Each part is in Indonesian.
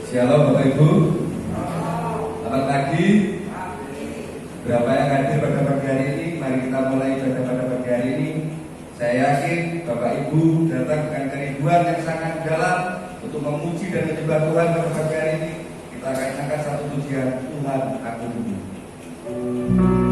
Shalom Bapak Ibu. Selamat pagi. Berapa yang hadir pada pagi hari ini? Mari kita mulai ibadah pada pagi hari ini. Saya yakin Bapak Ibu datang dengan kerinduan yang sangat dalam untuk memuji dan menyembah Tuhan pada pagi hari ini. Kita akan angkat satu pujian, Tuhan Aku Rindu. Tuhan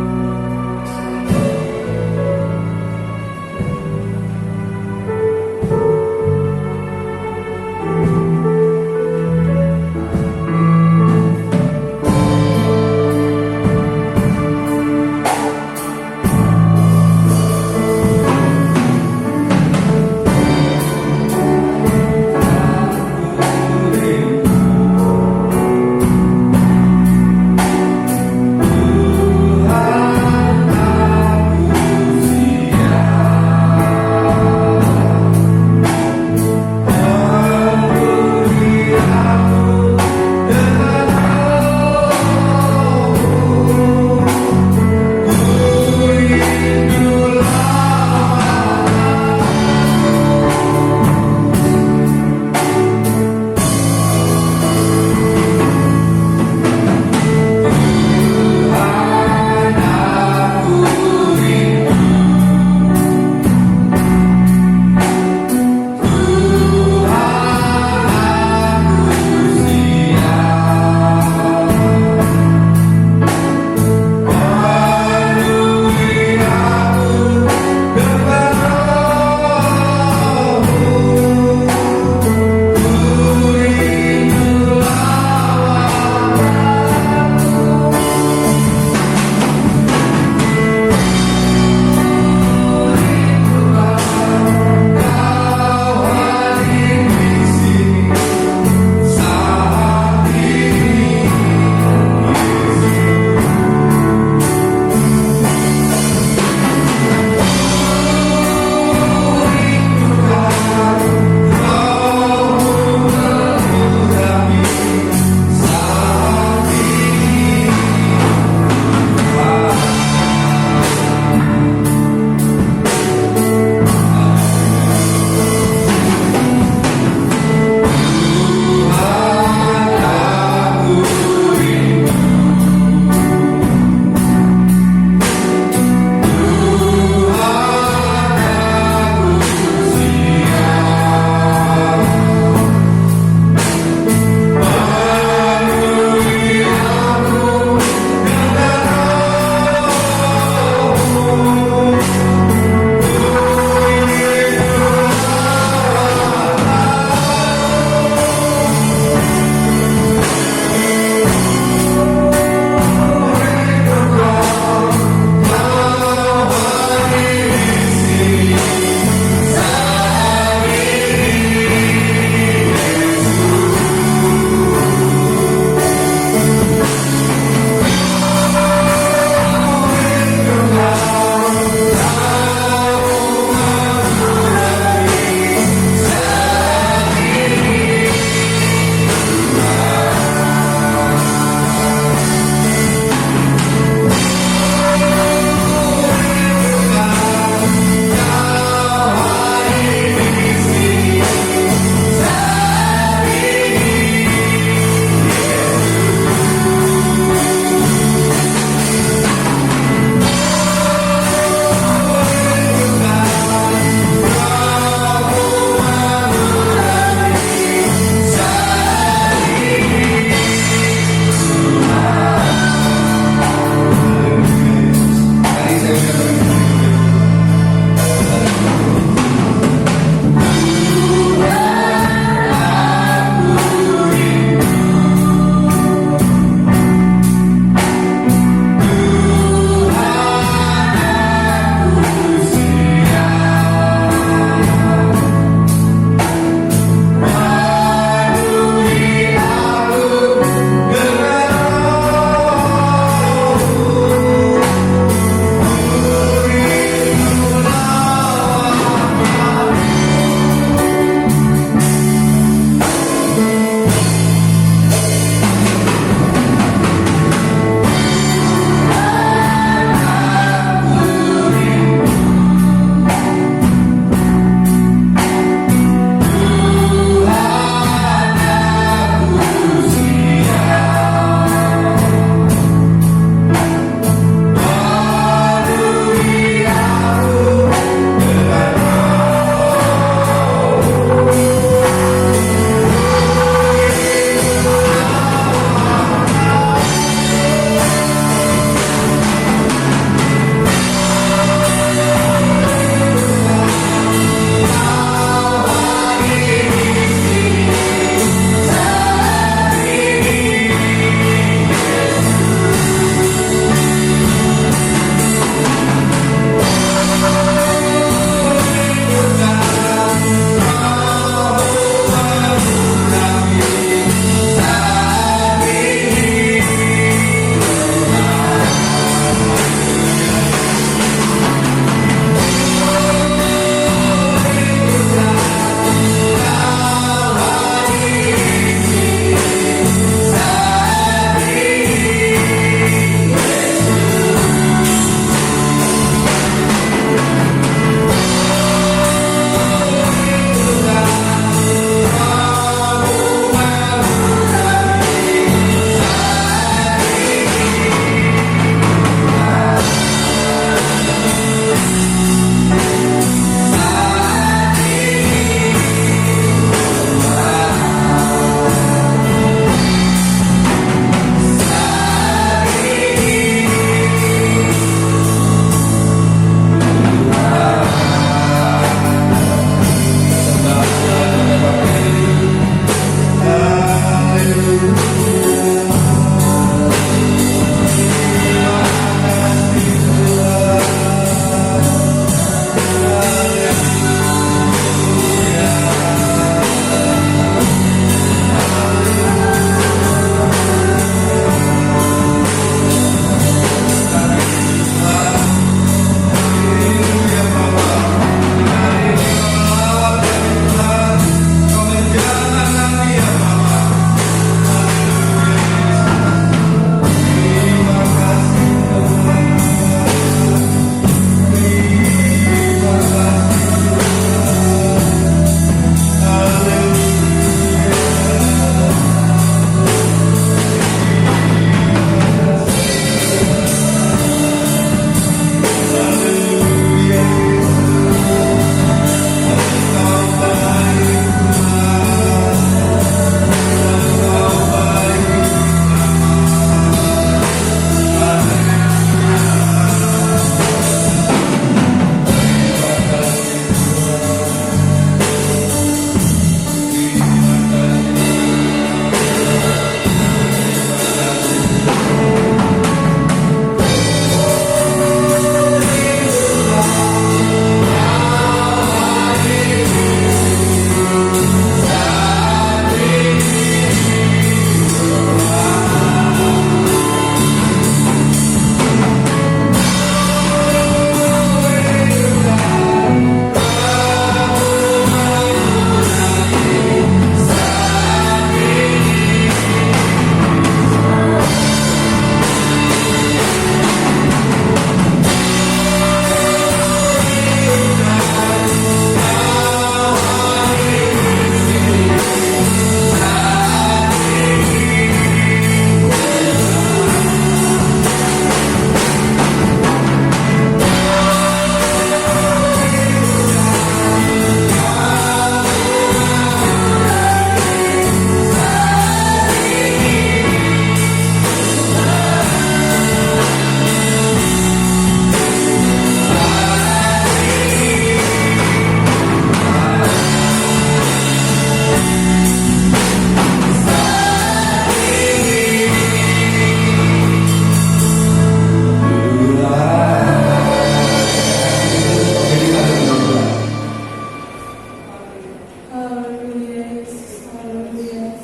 Haleluya Yesus, haleluya.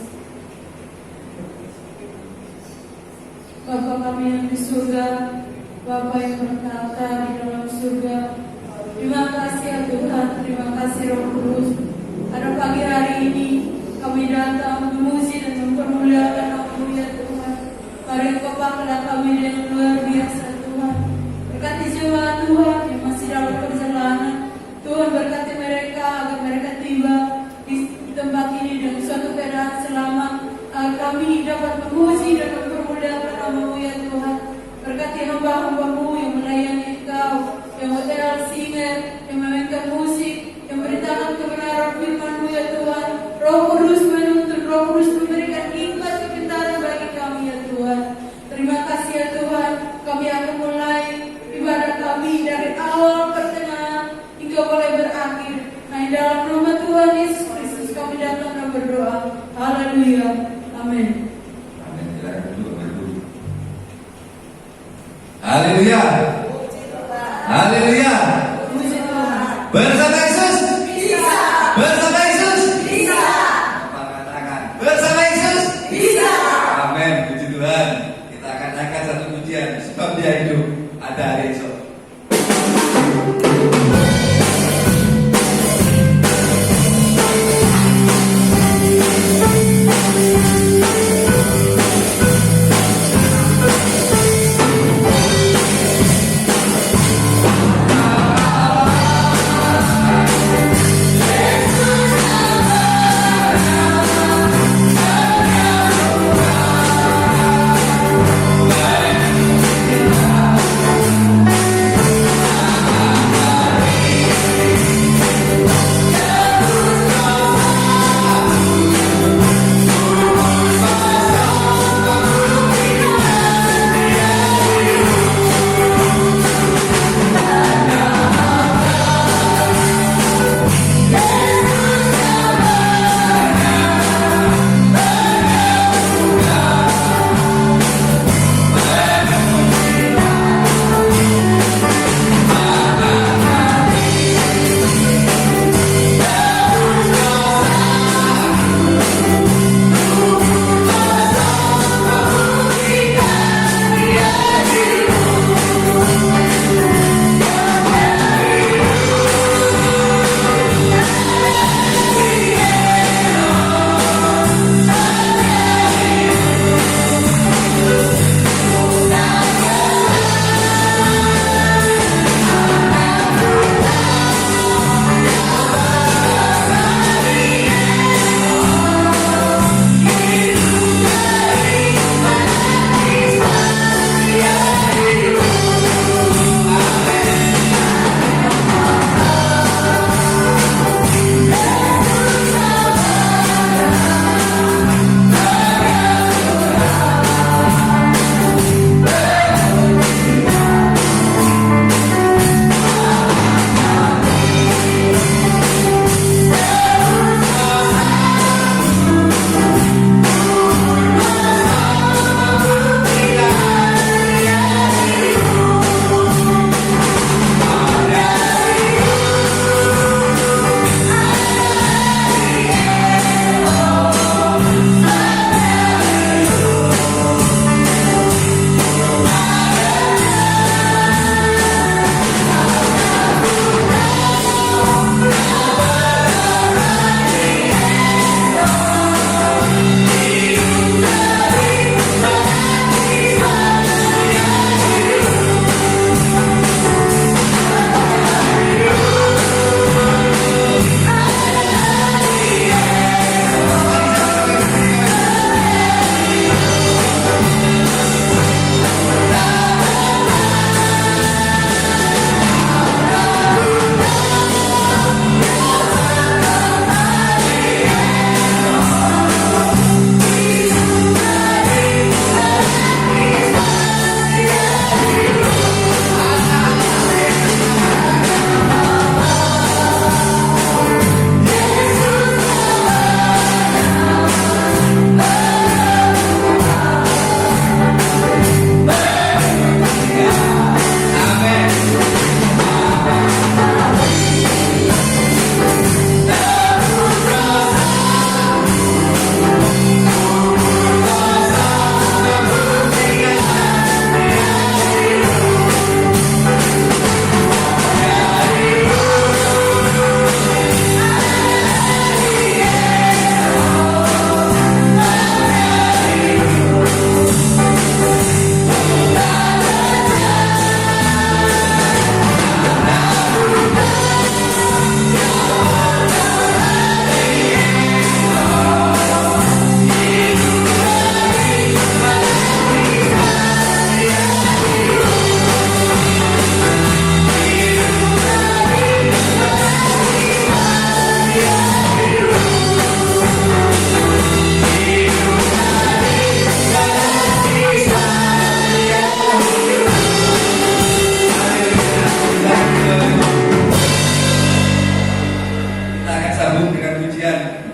Bapa kami yang di surga, Bapa yang bertata di dalam surga, terima kasih ya Tuhan, terima kasih Roh Kudus. Pada pagi hari ini kami datang memuji dan mempermuliakan nama-Mu ya Tuhan. Mari Engkau pakailah kami dengan luar biasa Tuhan. Berkati jiwa Tuhan yang masih dalam perjalanan. Tuhan berkati mereka agar mereka tiba di tempat ini dengan suatu keadaan selamat. Agar kami dapat memuji dan mempermuliakan nama-Mu ya Tuhan. Berkati hamba-hamba-Mu yang melayani Engkau, yang hotel singer, yang memainkan musik, yang beritakan kebenaran firman-Mu ya Tuhan. Roh Kudus menuntun, Roh Kudus memberikan hikmat kepintaran bagi kami ya Tuhan. Terima kasih ya Tuhan. Kami akan mulai ibadah kami dari awal pertengahan hingga mulai berakhir. Nah, di dalam nama Tuhan Yesus Kristus kami datang dan berdoa. Haleluya. Amin. Amin. Silakan duduk, Ibu. Haleluya. Haleluya. Puji Tuhan. Bersama Yesus. Bisa. Bersama Yesus. Bisa. Apa katakan? Bersama Yesus. Bisa. Amin. Puji Tuhan. Kita akan naikkan satu pujian sebab Dia hidup. Ada hari esok.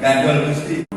gandol Gusti.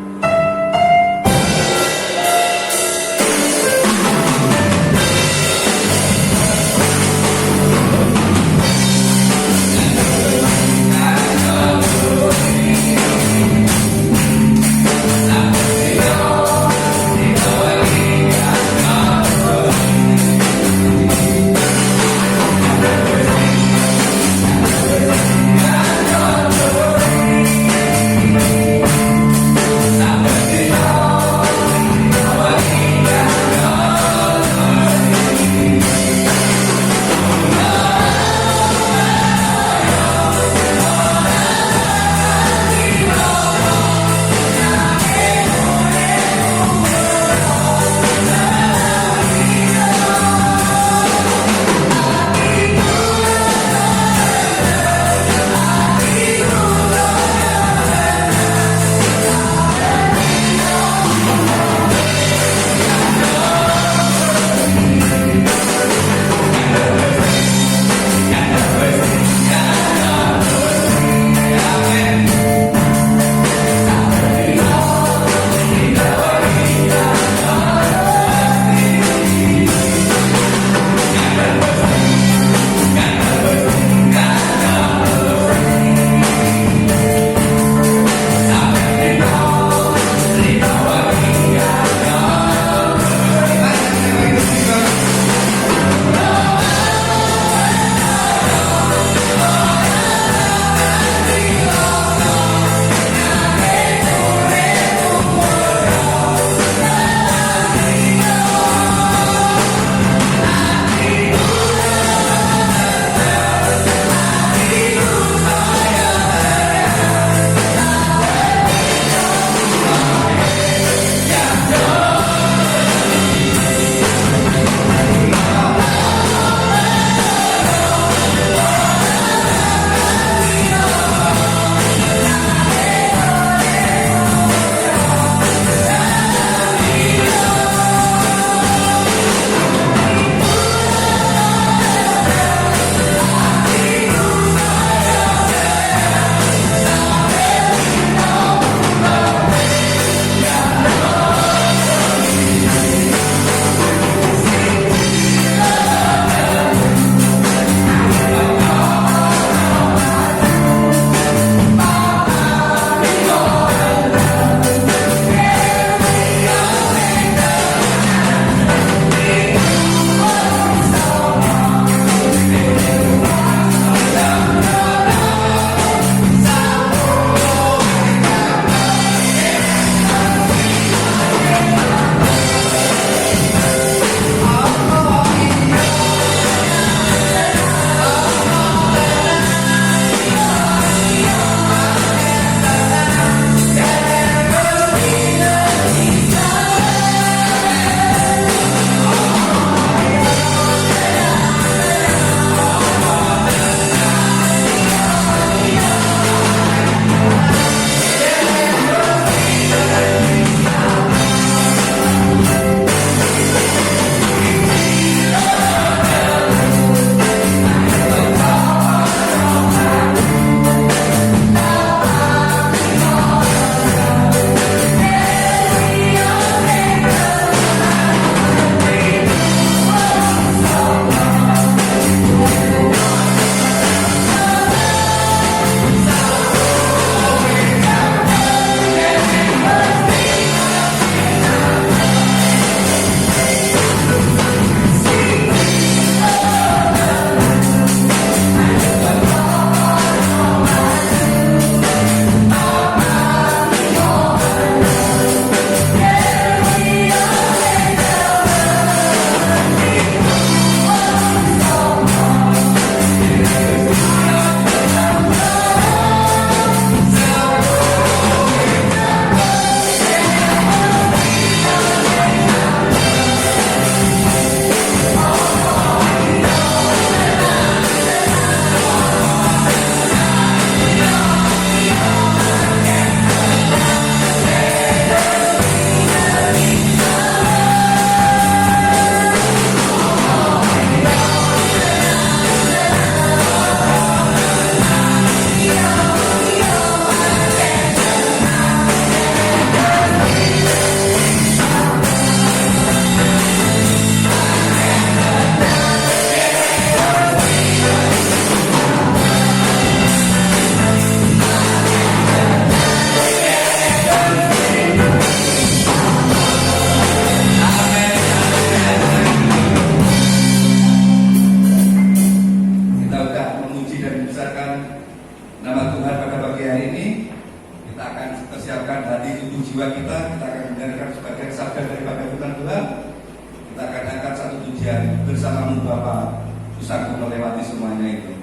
hati tubuh jiwa kita akan dengarkan sebagai sabda daripada firman Tuhan. Kita akan angkat satu pujian bersamamu Bapa, usahaku melewati semuanya itu.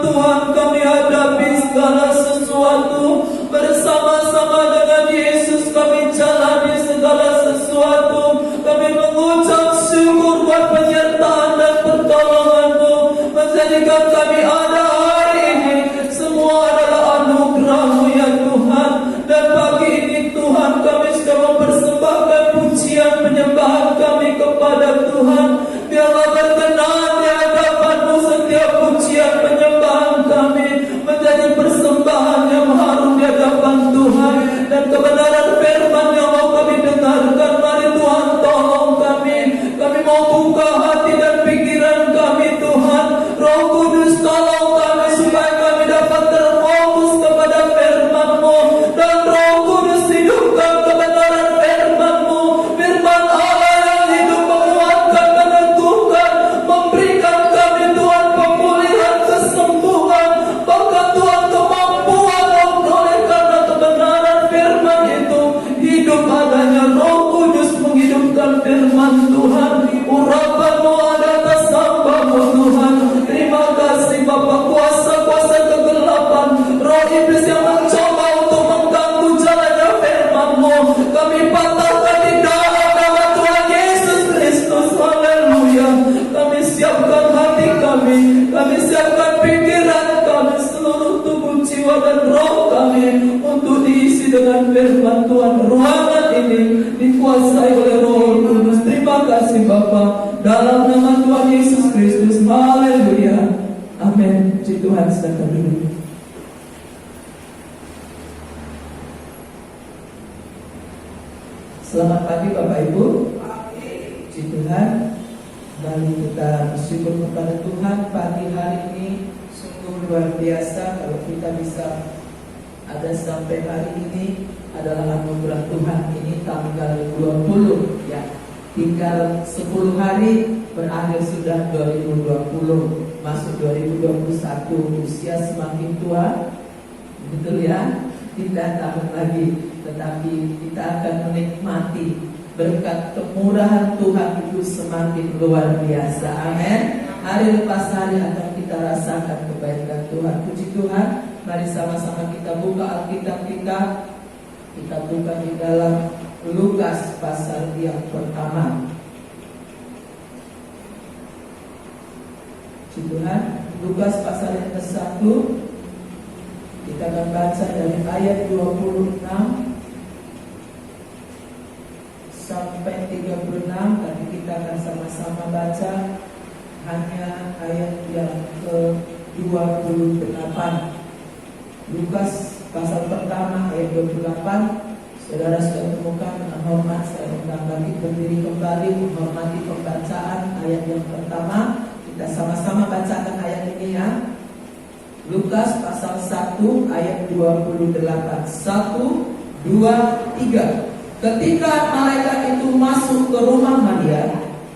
Tuhan kami hadapi segala sesuatu. Bersama-sama dengan Yesus kami jalani segala sesuatu. Kami mengucap syukur buat penyertaan dan pertolongan-Mu, menjadikan kami ada hari ini. Semua adalah anugerah-Mu ya Tuhan. Dan pagi ini Tuhan kami sudah mempersembahkan pujian penyembahan kami kepada Tuhan. Biarlah berkenan di hadapan-Mu setiap pujian penyembahan kami menjadi persembahan yang harum di hadapan Tuhan. Dan kebenaran firman yang mau kami dengarkan, mari Tuhan tolong kami. Kami mau buka hati dan pikiran kami Tuhan. Roh Kudus tolong kami supaya kami dapat terfokus kepada firman-Mu. Dan Roh Kudus hidupkan kebenaran firman-Mu. Firman Allah yang hidup menguatkan, meneguhkan, memberikan kami Tuhan pemulihan, kesembuhan, bahkan Tuhan kemampuan oleh karena kebenaran firman itu hidup adanya. Roh Kudus menghidupkan firman Tuhan. Urapan-Mu ada atas hamba-Mu Tuhan. Terima kasih Bapa. Kuasa-kuasa kegelapan, roh iblis yang mencoba untuk mengganggu jalannya firman-Mu, kami patahkan di dalam nama Tuhan Yesus Kristus. Haleluya. Kami siapkan hati kami siapkan pikiran kami, seluruh tubuh, jiwa dan roh kami untuk diisi dengan firman Tuhan. Ruangan ini dikuasai oleh Roh Kudus. Terima kasih Bapa, dalam nama Tuhan Yesus Kristus. Haleluya. Amin. Puji Tuhan, silakan duduk. Selamat pagi Bapak Ibu. Puji Tuhan. Mari kita bersyukur kepada Tuhan. Pagi hari ini sungguh luar biasa. Kalau kita bisa ada sampai hari ini adalah anugerah Tuhan. Ini tanggal 20 ya. Tinggal 10 hari berakhir sudah 2020, masuk 2021. Usia semakin tua, betul ya, tidak tahun lagi. Tetapi kita akan menikmati berkat kemurahan Tuhan itu semakin luar biasa. Amin. Hari lepas hari akan kita rasakan kebaikan Tuhan. Puji Tuhan. Mari sama-sama kita buka Alkitab kita. Kita buka di dalam Lukas pasal yang pertama. Puji Tuhan. Lukas pasal yang ke-1. Kita akan baca dari ayat 26 sampai 36. Tapi kita akan sama-sama baca hanya ayat yang ke-28. Lukas pasal pertama ayat 28. Saudara sudah temukan, dengan hormat saya undang bagi berdiri kembali menghormati pembacaan ayat yang pertama. Kita sama-sama bacakan ayat ini ya. Lukas pasal 1 ayat 28. 1, 2, 3. Ketika malaikat itu masuk ke rumah Maria,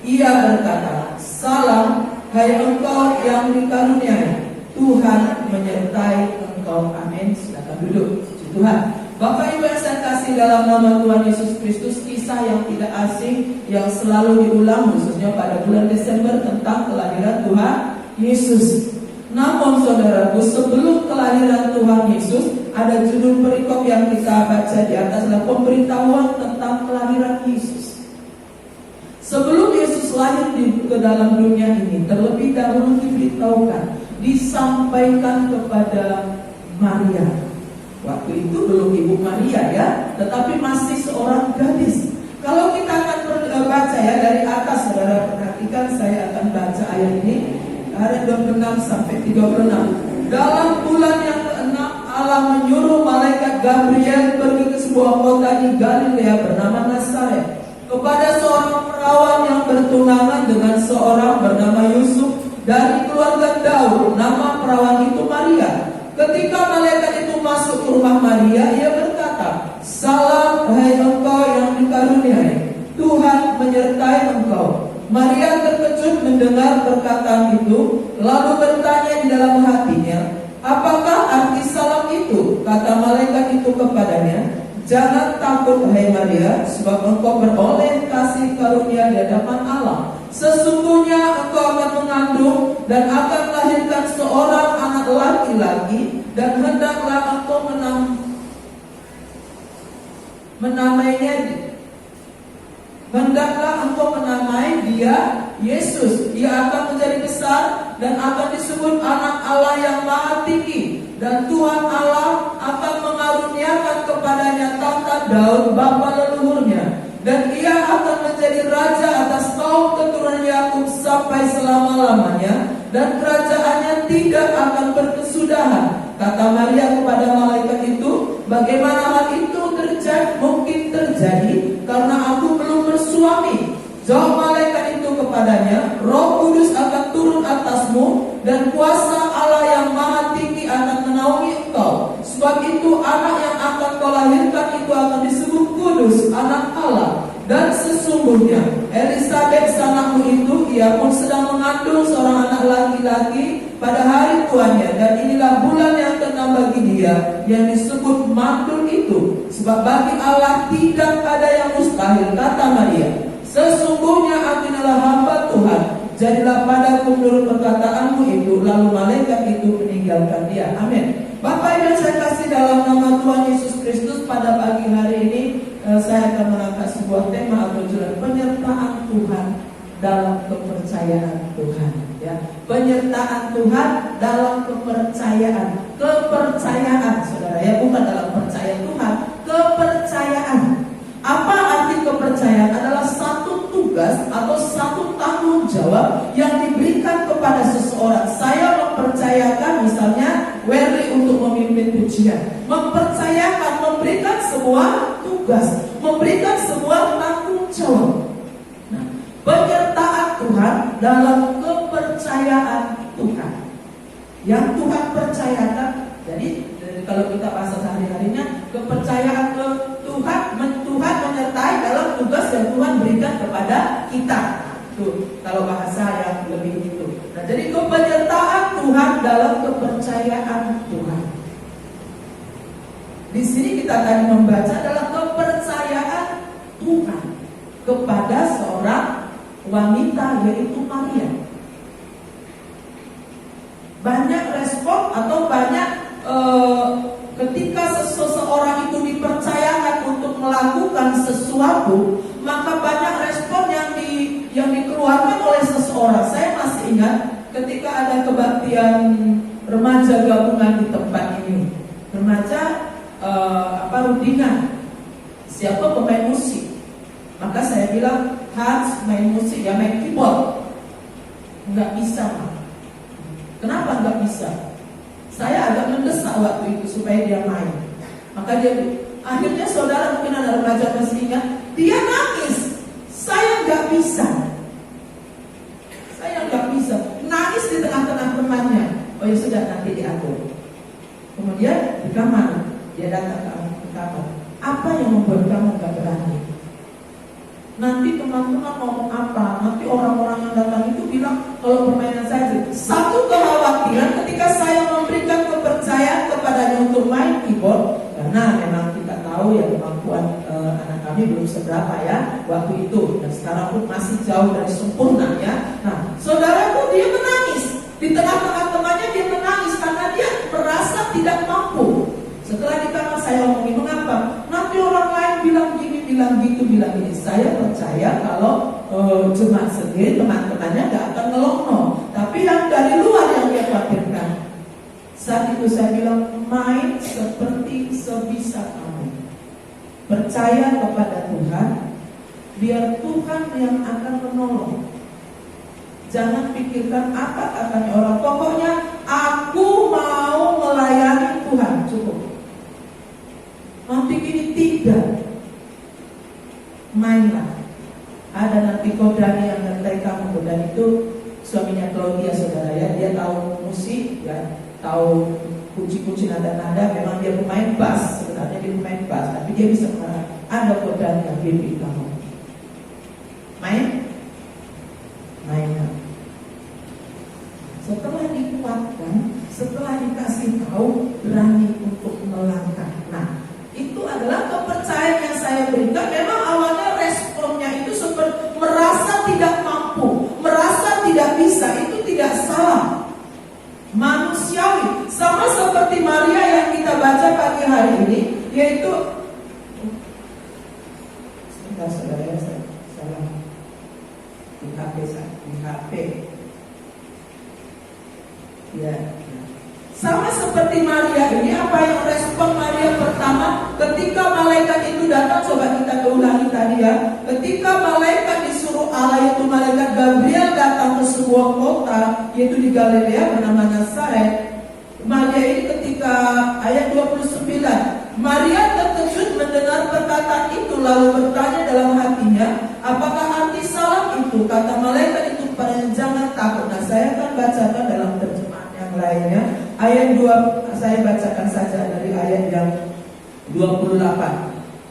ia berkata, "Salam, hai engkau yang dikaruniai, Tuhan menyertai engkau." Amin. Silakan duduk. Puji Tuhan. Bapak Ibu yang saya kasih dalam nama Tuhan Yesus Kristus, kisah yang tidak asing yang selalu diulang khususnya pada bulan Desember tentang kelahiran Tuhan Yesus. Namun saudaraku, sebelum kelahiran Tuhan Yesus, ada judul perikop yang kita baca di atas adalah pemberitahuan tentang kelahiran Yesus. Sebelum Yesus lahir ke dalam dunia ini, terlebih dahulu diberitahukan, disampaikan kepada Maria. Waktu itu belum Ibu Maria ya, tetapi masih seorang gadis. Kalau kita akan baca ya dari atas, saudara perhatikan, saya akan baca ayat ini, ayat 26 sampai 36. Dalam bulan yang ke-6, Allah menyuruh malaikat Gabriel pergi ke sebuah kota di Galilea bernama Nazaret, kepada seorang perawan yang bertunangan dengan seorang bernama Yusuf dari keluarga Daud. Nama perawan itu Maria. Ketika malaikat itu masuk ke rumah Maria, ia berkata, "Salam, hai engkau yang dikaruniai, Tuhan menyertai engkau." Maria terkejut mendengar perkataan itu, lalu bertanya di dalam hatinya, "Apakah arti salam itu?" Kata malaikat itu kepadanya, "Jangan takut, hai Maria, sebab engkau beroleh kasih karunia di hadapan Allah. Sesungguhnya engkau akan mengandung dan akan melahirkan seorang anak dan hendaklah engkau menamainya. Hendaklah engkau menamai dia Yesus. Ia akan menjadi besar dan akan disebut anak Allah yang maha tinggi. Dan Tuhan Allah akan mengaruniakan kepadanya tahta Daud bapa leluhurnya. Dan ia akan menjadi raja atas kaum keturunan Yakub sampai selama-lamanya. Dan kerajaannya tidak akan berkesudahan. Kata Maria kepada malaikat itu, bagaimana hal itu mungkin terjadi karena aku belum bersuami. Jawab malaikat itu kepadanya, Roh Kudus akan turun atasmu dan kuasa Allah yang maha tinggi akan menaungi engkau. Sebab itu anak yang akan kau lahirkan itu akan disebut kudus, anak Allah. Dan sesungguhnya Elisabet sanakmu itu, ia pun sedang mengandung seorang anak laki-laki pada hari tuanya. Dan inilah bulan yang ke-6 bagi dia, yang disebut mandul itu. Sebab bagi Allah tidak ada yang mustahil. Kata Maria, sesungguhnya aku adalah hamba Tuhan, jadilah padaku menurut perkataanmu itu. Lalu malaikat itu meninggalkan dia. Amin. Bapak Ibu yang saya kasih dalam nama Tuhan Yesus Kristus, pada pagi hari ini saya akan mengangkat sebuah tema atau judul penyertaan Tuhan dalam kepercayaan Tuhan. Ya, penyertaan Tuhan dalam kepercayaan, saudara ya, bukan dalam percaya Tuhan, kepercayaan. Apa arti kepercayaan? Adalah satu tugas atau satu tanggung jawab yang diberikan kepada seseorang. Saya mempercayakan misalnya Werly untuk memimpin pujian, mempercayakan, memberikan sebuah tugas, memberikan sebuah tanggung jawab. Nah, penyertaan Tuhan dalam kepercayaan Tuhan yang Tuhan percayakan. Jadi kalau kita bahasa sehari-harinya, kepercayaan ke Tuhan menyertai dalam tugas yang Tuhan berikan kepada kita. Tuh, kalau bahasa yang lebih itu. Nah, jadi kepenyertaan Tuhan dalam kepercayaan Tuhan. Di sini kita tadi membaca adalah kepercayaan Tuhan kepada seorang wanita, yaitu Maria. Banyak respon atau banyak ketika seseorang itu dipercayakan untuk melakukan sesuatu, maka banyak respon yang dikeluarkan oleh seseorang. Saya masih ingat ketika ada kebaktian remaja gabungan di tempat ini. Remaja rundingan, siapa pemain musik? Maka saya bilang, Hans main musik, ya main keyboard. Enggak bisa, Kenapa enggak bisa? Saya agak mendesak waktu itu supaya dia main. Maka akhirnya saudara mungkin ada remaja masih ingat, dia nangis. Saya nggak bisa. Nangis di tengah-tengah temannya. Oh ya sudah, nanti diatur. Kemudian di kamar, dia datang ke kamar. Apa yang membuat kamu nggak berani? Nanti teman-teman ngomong apa? Nanti orang-orang yang datang itu bilang kalau permainan saya. Satu kekhawatiran ketika saya memberikan kepercayaan kepadanya untuk main keyboard, karena memang kita tahu ya kemampuan anak kami belum seberapa ya waktu itu, dan sekarang pun masih jauh dari sempurna ya. Nah, saudaraku, dia menangis di tengah-tengah temannya, dia menangis karena dia merasa tidak mampu. Setelah di kamar saya omongin, mengapa? Nanti orang lain bilang gini, bilang gitu, bilang ini. Saya percaya kalau jemaat sendiri, teman-temannya gak akan ngelongno, tapi yang dari luar yang dia khawatirkan. Saat itu saya bilang, main seperti sebisa kamu. Percaya kepada Tuhan, biar Tuhan yang akan menolong. Jangan pikirkan apa katanya orang. Pokoknya aku mau melayani Tuhan, cukup. Nanti gini, tidak. Mainlah. Ada nanti Kodani yang ngerti kamu. Kodani itu suaminya Claudia, saudara ya. Dia tahu musik ya, tahu kunci-kunci nada-nada. Memang dia pemain bass, sebenarnya dia pemain bass, tapi dia bisa mengarang. Ada Kodani yang bimbing kamu. Mainlah. Setelah dikuatkan, setelah dikasih tahu, berani untuk melangkah. Nah, itu adalah kepercayaan yang saya berikan. Memang awalnya responnya itu seperti merasa tidak mampu, merasa tidak bisa. Itu tidak salah. Manusia kawin. Sama seperti Maria yang kita baca pagi hari ini, yaitu sebentar saudara, saya salah di HP. Ya. Sama seperti Maria ini, apa yang respon Maria pertama ketika malaikat itu datang? Coba kita ulangi tadi ya. Ketika malaikat disuruh Allah, yaitu malaikat Gabriel datang ke sebuah kota, yaitu di Galilea bernama Nazaret. Maria ini ketika ayat 29, Maria terkejut mendengar perkataan itu, lalu bertanya dalam hatinya, apakah arti salam itu? Kata malaikat itu kepadanya, jangan takut. Nah, saya akan bacakan dalam terjemahan yang lainnya. Ayat 2, saya bacakan saja dari ayat yang 28.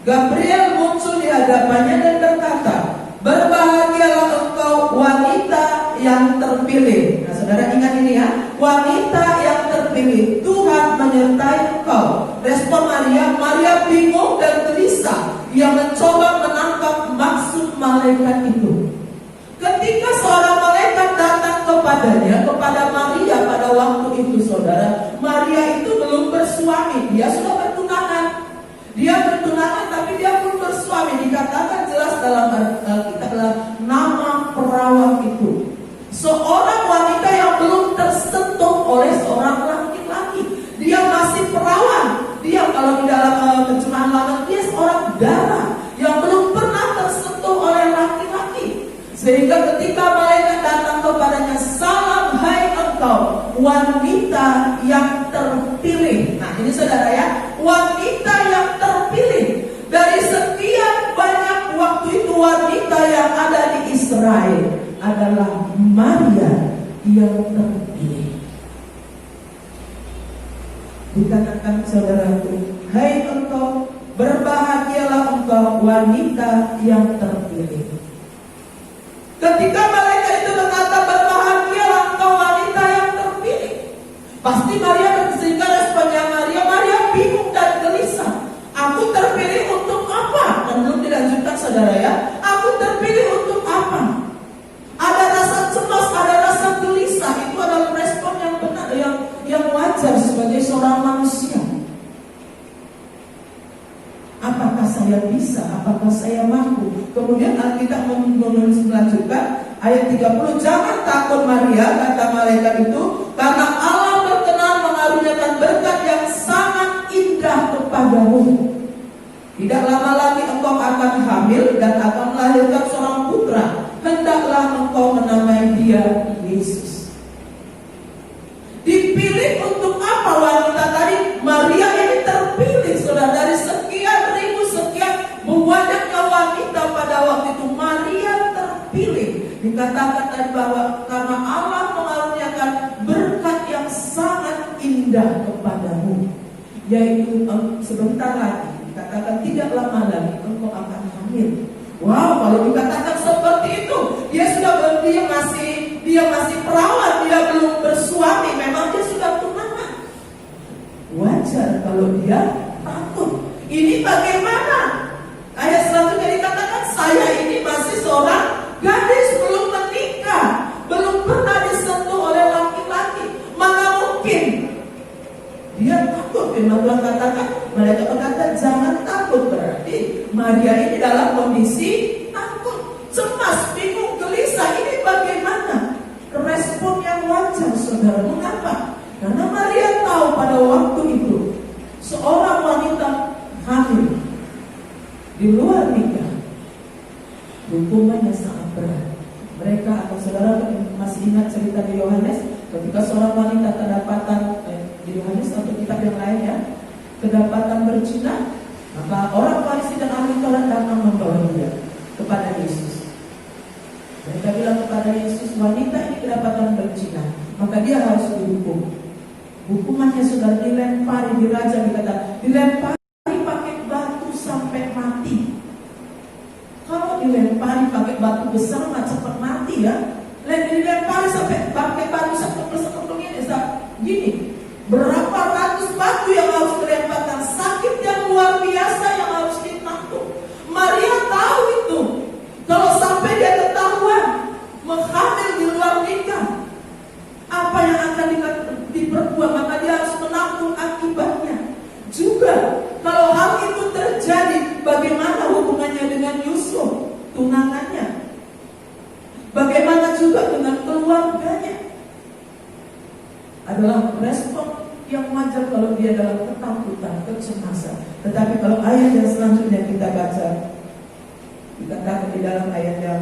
Gabriel muncul di hadapannya dan berkata, berbahagialah engkau wanita yang terpilih. Nah, saudara ingat ini ya, wanita yang terpilih, Tuhan menyertai engkau. Respon Maria, Maria bingung dan gelisah. Ia mencoba menangkap maksud malaikat itu. Ketika seorang malaikat datang kepadanya, kepada Maria pada waktu itu, saudara, Maria itu belum bersuami, dia sudah bertunangan. Dia bertunangan tapi dia belum bersuami. Dikatakan jelas dalam Alkitab adalah nama perawan itu, seorang wanita yang belum tersentuh oleh seorang laki-laki. Dia masih perawan. Dia kalau di dalam terjemahan lama, dia seorang darah yang belum pernah tersentuh oleh laki-laki. Sehingga ketika malaikat datang kepadanya, salam hai engkau wanita yang terpilih. Nah ini saudara ya, wanita yang terpilih. Dari sekian banyak waktu itu wanita yang ada di Israel adalah Maria yang terpilih. Dikatakan saudaraku, hai engkau, berbahagialah engkau wanita yang terpilih. Ketika malaikat itu berkata, berbahagialah engkau wanita yang terpilih, pasti Maria bersehingga responnya Maria bingung dan gelisah. Aku terpilih untuk apa? Dan belum dilanjutkan saudara ya, aku terpilih untuk apa? Ada rasa cemas, ada rasa gelisah. Itu adalah respon yang benar, yang wajar sebagai seorang manusia. Apakah saya bisa? Apakah saya mampu? Kemudian Alkitab menulis melanjutkan ayat 30, jangan takut Maria, kata malaikat itu, karena Allah berkenan mengaruniakan berkat yang sangat indah kepadamu. Tidak lama lagi engkau akan hamil dan akan melahirkan seorang putra. Hendaklah engkau menamai dia Yesus. Dipilih untuk apa wanita tadi? Maria ini terpilih, saudara, dari sekian ribu, sekian banyaknya wanita pada waktu itu. Maria terpilih. Dikatakan tadi bahwa karena Allah mengaruniakan berkat yang sangat indah kepadamu, yaitu sebentar lagi, dikatakan tidak lama lagi engkau akan hamil. Wow, kalau dikatakan seperti itu, dia masih perawan, dia belum bersuami, memang dia sudah tunangan. Wajar kalau dia takut. Ini bagaimana? Ayat selanjutnya dikatakan, saya ini masih seorang gadis, belum menikah, belum pernah disentuh oleh laki-laki. Mana mungkin? Dia takut. Firman Tuhan katakan, mereka berkata jangan takut. Berarti Maria ini dalam kondisi takut, cemas, bingung, gelisah. Ini bagaimana? Respon yang wajar, saudara. Mengapa? Karena Maria tahu pada waktu itu seorang wanita hamil di luar nikah, hukumannya sangat berat. Mereka atau saudara masih ingat cerita di Yohanes ketika seorang wanita kedapatan di Yohanes atau kitab yang lainnya kedapatan berzina, maka orang Farisi dan ahli Taurat datang membawa dia kepada Yesus. Mereka bilang kepada Yesus, wanita ini kedapatan berzina, maka dia harus dihukum. Hukumannya sudah dilempari, diraja, dikata dilempari pakai batu sampai mati. Kalau dilempari pakai batu besar mah cepat mati ya. Dilempari sampai pakai batu sampai gini. Berapa ratus batu yang harus dilemparkan, sakit yang luar biasa yang harus ditanggung. Maria tahu itu. Kalau sampai dia ketahuan menghamil di luar nikah, apa yang akan diperbuat? Maka juga kalau hal itu terjadi, bagaimana hubungannya dengan Yusuf, tunangannya? Bagaimana juga dengan keluarganya? Adalah respon yang wajar kalau dia dalam ketakutan, kecemasan. Tetapi kalau ayat yang selanjutnya kita baca, dikatakan di dalam ayat yang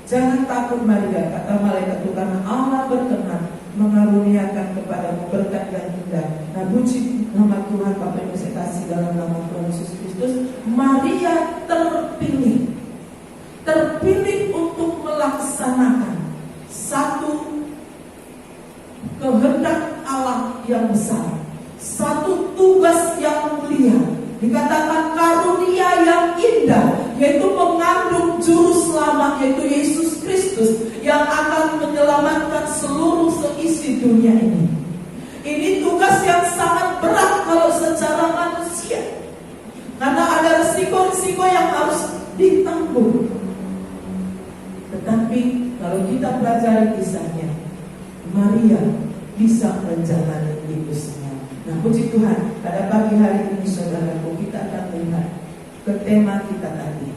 jangan takut Maria, kata malaikat itu, karena Allah berkenan mengaruniakan kepadamu berkat yang indah. Nah, puji nama Tuhan Bapa yang saya kasih dalam nama Tuhan Yesus Kristus. Maria terpilih untuk melaksanakan satu kehendak Allah yang besar, satu tugas yang mulia, dikatakan karunia yang indah, yaitu mengandung juru selamat, yaitu Yesus Kristus, yang akan menyelamatkan seluruh seisi dunia ini. Ini tugas yang sangat berat kalau secara manusia, karena ada risiko-risiko yang harus ditanggung. Tetapi kalau kita pelajari kisahnya, Maria bisa menjalani itu semua. Nah, puji Tuhan, pada pagi hari ini saudaraku, kita akan melihat ke tema kita tadi.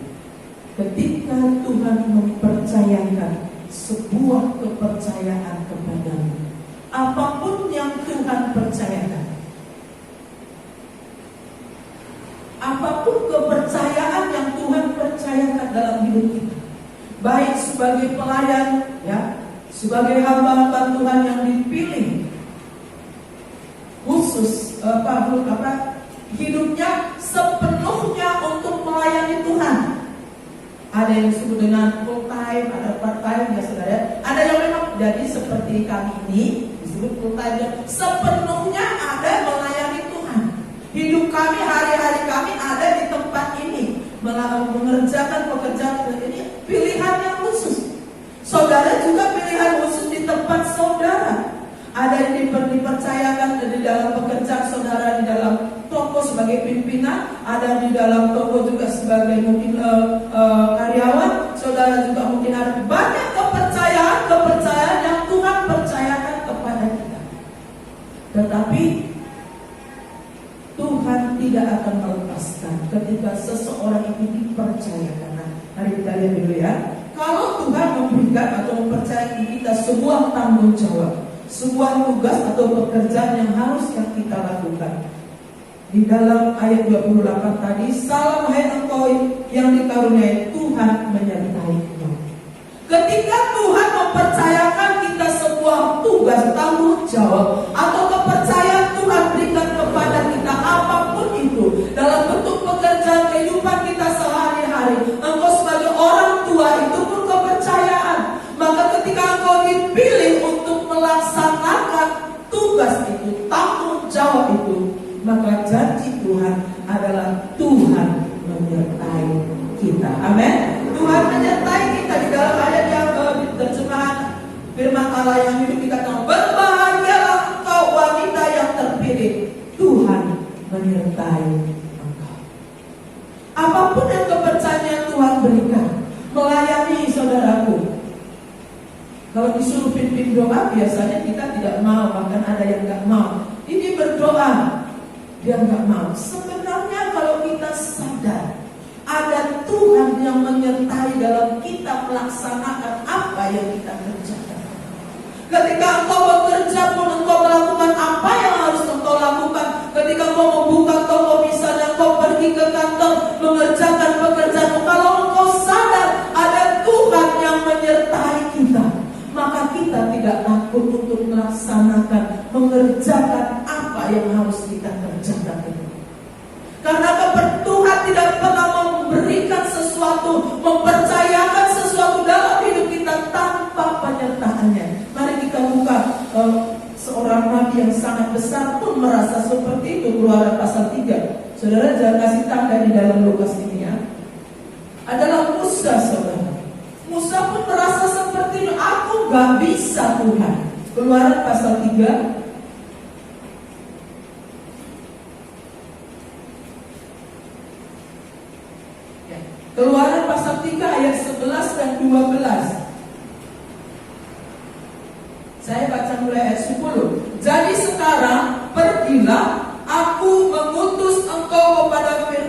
Ketika Tuhan mempercayakan sebuah kepercayaan kepadamu, apapun yang Tuhan percayakan, apapun kepercayaan yang Tuhan percayakan dalam hidup kita, baik sebagai pelayan, ya, sebagai hamba-hamba Tuhan yang dipilih khusus, hidupnya sepenuhnya untuk melayani Tuhan. Ada yang disebut dengan full time, ada part time, ya saudara. Ada yang memang jadi seperti kami ini disebut full time, sepenuhnya ada melayani Tuhan. Hidup kami, hari-hari kami ada di tempat ini, mengerjakan pekerjaan ini, pilihan yang khusus. Saudara juga pilihan khusus di tempat saudara. Ada yang dipercayakan di dalam pekerjaan saudara, di dalam toko sebagai pimpinan, ada di dalam toko juga sebagai mungkin karyawan. Saudara juga mungkin ada banyak kepercayaan yang Tuhan percayakan kepada kita. Tetapi Tuhan tidak akan melepaskan ketika seseorang itu dipercayakan. Nah, mari kita lihat dulu ya. Kalau Tuhan memberikan atau mempercayakan kita sebuah tanggung jawab, sebuah tugas atau pekerjaan yang harus kita lakukan. Di dalam ayat 28 tadi, salam hai engkau yang dikaruniai Tuhan menyertai-Mu. Ketika Tuhan mempercayakan kita sebuah tugas, tanggung jawab, atau kepercayaan Tuhan berikan kepada kita apapun itu, dalam bentuk pekerjaan kehidupan kita sehari-hari, engkau sebagai orang tua itu pun kepercayaan. Maka ketika engkau dipilih untuk melaksanakan tugas itu, tanggung jawab itu, maka janji Tuhan adalah Tuhan menyertai kita. Amin. Tuhan menyertai kita. Di dalam ayat yang terjemahan firman Allah yang hidup dikatakan, berbahagialah engkau wanita yang terpilih, Tuhan menyertai engkau. Apapun yang kepercayaan Tuhan berikan, melayani saudaraku. Kalau disuruh pimpin doa, biasanya kita tidak mau, bahkan ada yang nggak mau. Ini berdoa, dia nggak mau. Sebenarnya kalau kita sadar ada Tuhan yang menyertai dalam kita melaksanakan apa yang kita kerjakan. Ketika engkau bekerja pun engkau melakukan apa yang harus engkau lakukan. Ketika engkau membuka toko, misalnya engkau pergi ke kantor mengerjakan pekerjaan, kalau engkau sadar ada Tuhan yang menyertai kita, maka kita tidak takut untuk melaksanakan, mengerjakan apa yang harus kita kerjakan itu. Karena Tuhan tidak pernah memberikan sesuatu, mempercayakan sesuatu dalam hidup kita tanpa penyertaannya. Mari kita buka seorang nabi yang sangat besar pun merasa seperti itu. Keluaran pasal 3. Saudara jangan kasih tanda di dalam Lukas ini ya. Adalah Musa, saudara. Musa pun merasa seperti itu. Aku gak bisa Tuhan. Keluaran pasal 3. Keluaran pasal 3 ayat 11 dan 12. Saya baca mulai ayat 10. Jadi sekarang pergilah, aku mengutus engkau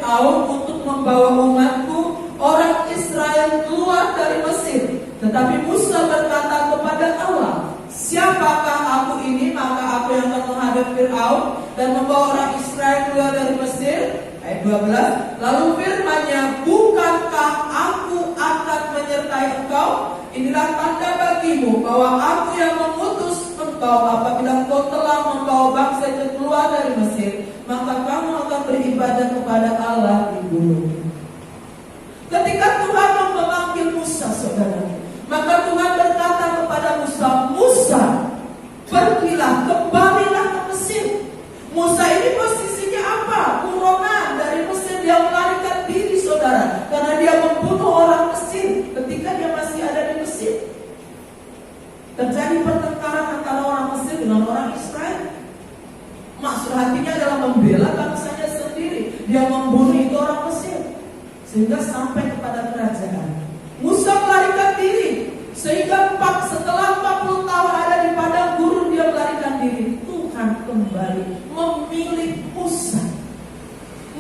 Fir'aun untuk membawa umatku orang Israel keluar dari Mesir. Tetapi Musa berkata kepada Allah, siapakah aku ini? Maka aku yang akan menghadap Fir'aun dan membawa orang Israel keluar dari Mesir. Ayat 12. Lalu firman-Nya, bukankah aku akan menyertai engkau? Inilah tanda bagimu bahwa aku yang mengutus engkau. Apabila engkau telah membawa bangsa itu keluar dari Mesir, maka kamu akan beribadah kepada Allah di gunung. Ketika Tuhan memanggil Musa, saudara, maka Tuhan berkata kepada Musa, Musa, pergilah, kembalilah ke Mesir. Musa ini posisinya apa? Buronan dari Mesir. Dia melarikan diri, saudara, karena dia membunuh orang Mesir ketika dia masih ada di Mesir. Terjadi pertengkaran antara orang Mesir dengan orang Israel. Maksud hatinya adalah membela bangsanya sendiri. Dia membunuh itu orang Mesir sehingga sampai kepada kerajaan. Musa melarikan diri sehingga setelah 40 tahun ada di padang gurun dia melarikan diri. Tuhan kembali memilih Musa.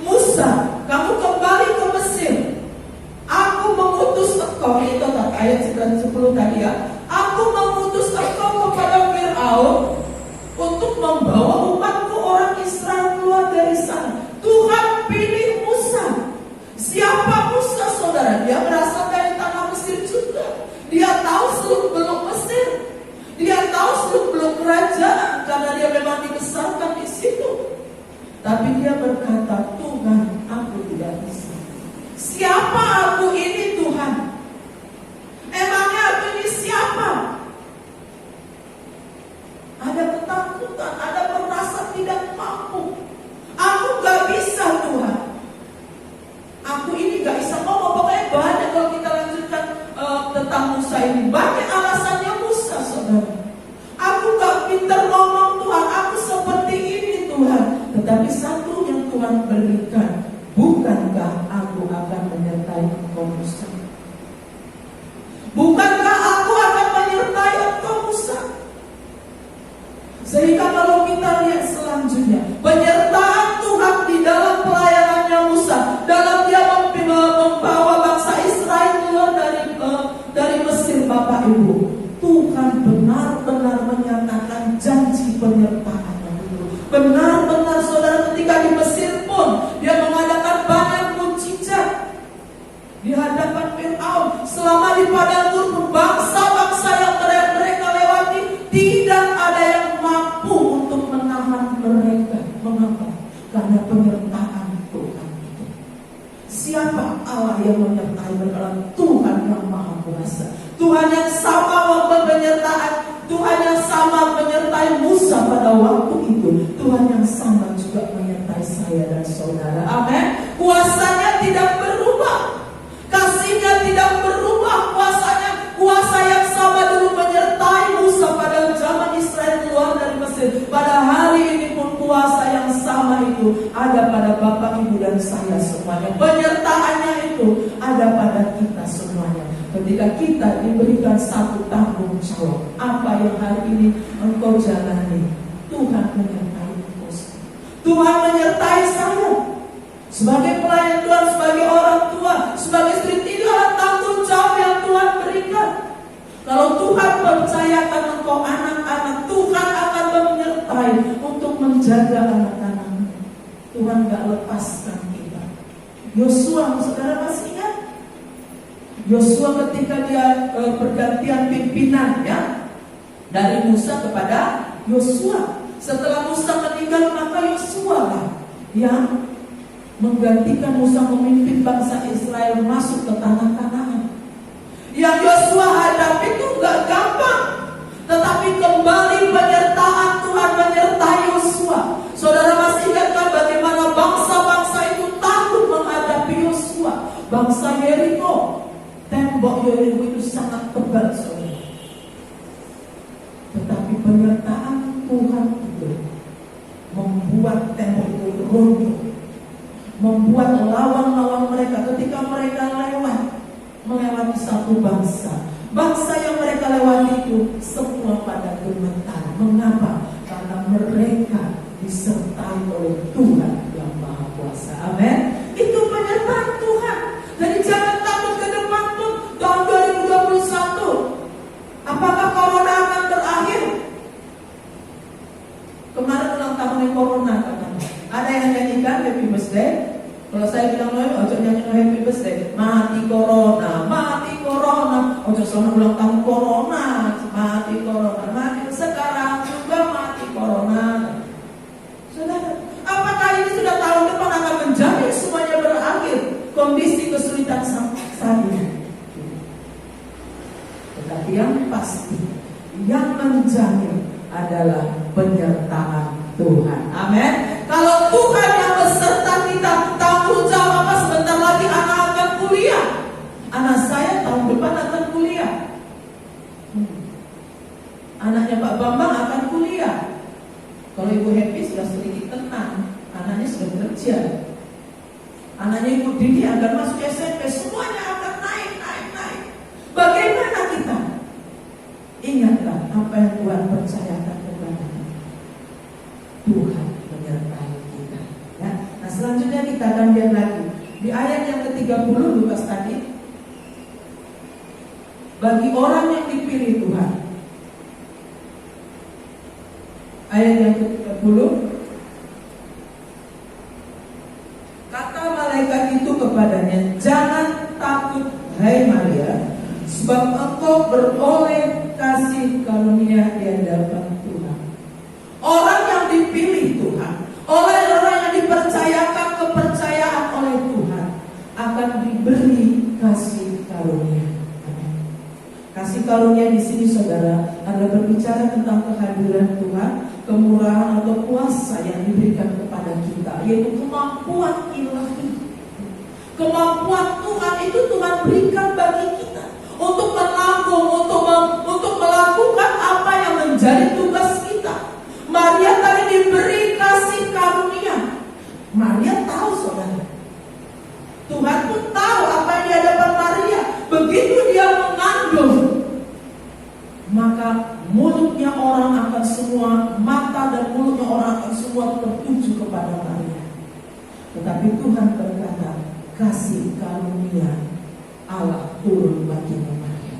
Musa, kamu kembali ke Mesir. Aku mengutus engkau. Ini total ayat 10 tadi ya. Aku mengutus engkau kepada Fir'aun untuk membawa umatku orang Israel keluar dari sana. Tuhan pilih Musa. Siapa Musa, saudara? Dia berasal dari tanah Mesir juga. Dia tahu seluk-beluk Mesir. Dia tahu seluk-beluk kerajaan karena dia memang dibesarkan di situ. Tapi dia berkata, Tuhan, aku tidak bisa. Siapa aku ini, Tuhan? Emangnya aku ini siapa? Ada ketakutan, ada merasa tidak mampu. Aku gak bisa, Tuhan. Aku ini gak bisa ngomong. Pokoknya banyak kalau kita lanjutkan tentang Musa ini. Banyak alasannya Musa, saudara. Aku gak pintar ngomong, Tuhan. Aku seperti ini, Tuhan. Tetapi satu yang Tuhan berikan, bukankah aku akan menyertai engkau, Musa? Bukankah aku akan menyertai engkau, Musa? Sehingga kalau kita lihat selanjutnya, penyertaan Tuhan di dalam pelayanannya Musa, dalam dia membawa bangsa Israel keluar dari Mesir, Bapak Ibu, Tuhan benar-benar menyatakan janji penyertaannya itu. Benar-benar, saudara, ketika di Mesir pun dia mengadakan banyak mukjizat di hadapan Fir'aun. Selama di padang gurun, bangsa-bangsa yang mereka lewati tidak ada yang mampu untuk menahan mereka. Mengapa? Karena penyertaan Tuhan itu. Siapa Allah yang menyertai mereka? Tuhan yang Maha Kuasa. Tuhan yang sama penyertaan. Tuhan yang sama menyertai Musa pada waktu itu. Tuhan yang sama juga menyertai saya dan saudara. Amin. Kuasanya tidak berubah. Kasihnya tidak berubah. Kuasa yang sama dulu menyertai Musa pada zaman Israel keluar dari Mesir. Pada hari ini pun kuasa yang sama itu ada pada Bapak, Ibu dan saya semuanya. Penyertaannya itu ada pada kita semuanya. Ketika kita diberikan satu tanggung jawab, apa yang hari ini engkau jalani, Tuhan menyertai engkau. Tuhan menyertai saya sebagai pelayan Tuhan, sebagai orang tua, sebagai istri. Ini adalah tanggung jawab yang Tuhan berikan. Kalau Tuhan percayakan engkau anak-anak, Tuhan akan menyertai untuk menjaga anak-anak. Tuhan gak lepaskan kita. Yosua, saudara masih ingat? Yosua ketika dia pergantian pimpinan ya, dari Musa kepada Yosua. Setelah Musa meninggal, maka Yosua lah yang menggantikan Musa memimpin bangsa Israel masuk ke tanah Kanaan. Yang Yosua hadapi itu gak gampang, tetapi kembali penyertaan Tuhan menyertai Yosua. Saudara masih ingat bagaimana bangsa-bangsa itu takut menghadapi Yosua? Bangsa Yeriko, tembok Yeriko itu sangat tebal, saudara. Tetapi penyertaan Tuhan itu membuat tembok itu runtuh, membuat lawan-lawan mereka ketika mereka melewati satu bangsa yang mereka lewati itu semua pada gemetar. Mengapa? Karena mereka disertai oleh Tuhan yang Maha Kuasa. Amin. Itu kan happy birthday. Kalau saya bilang Noel, ojo nyanyi happy birthday. Mati corona, mati corona. Ojo selamat ulang tahun corona, mati corona, mati sekarang juga mati corona. Saudara, apakah ini sudah tahun depan akan menjamin semuanya berakhir? Kondisi kesulitan saat ini. Tetapi yang pasti, yang menjamin adalah penyertaan Tuhan. Amin. Kalau Tuhan yang beserta kita, tanggung jawab apa? Sebentar lagi anak akan kuliah. Anak saya tahun depan akan kuliah. Anaknya Pak Bambang akan kuliah. Kalau Ibu Happy sudah sedikit tenang, anaknya sudah kerja. Anaknya Ibu Didi akan masuk SMP, semuanya akan naik. Bagaimana kita? Ingatlah apa yang Tuhan percayakan kepada kita. Tuhan menyertai kita. Ya. Nah selanjutnya kita akan lihat lagi di ayat yang ke-30 Lukas tadi. Bagi orang yang dipilih Tuhan. Ayat yang ke-30. Kata malaikat itu kepadanya, jangan takut hai Maria, sebab engkau beroleh kasih karunia di hadapan Tuhan. Orang yang dipilih Tuhan, oleh orang yang dipercayakan kepercayaan oleh Tuhan, akan diberi kasih karunia. Kasih karunia di sini saudara adalah berbicara tentang kehadiran Tuhan, kemurahan atau kuasa yang diberikan kepada kita, yaitu kemampuan ilahi. Kemampuan Tuhan itu Tuhan berikan bagi kita untuk menanggung, untuk melakukan apa yang menjadi tugas kita. Maria tadi diberi kasih karunia. Maria tahu saudara, Tuhan pun tahu apa yang di hadapan Maria. Begitu dia mengandung, maka mulutnya orang akan semua, mata dan mulutnya orang akan semua tertuju kepada Maria. Tetapi Tuhan berkata, kasih karunia Allah turun bagi Maria.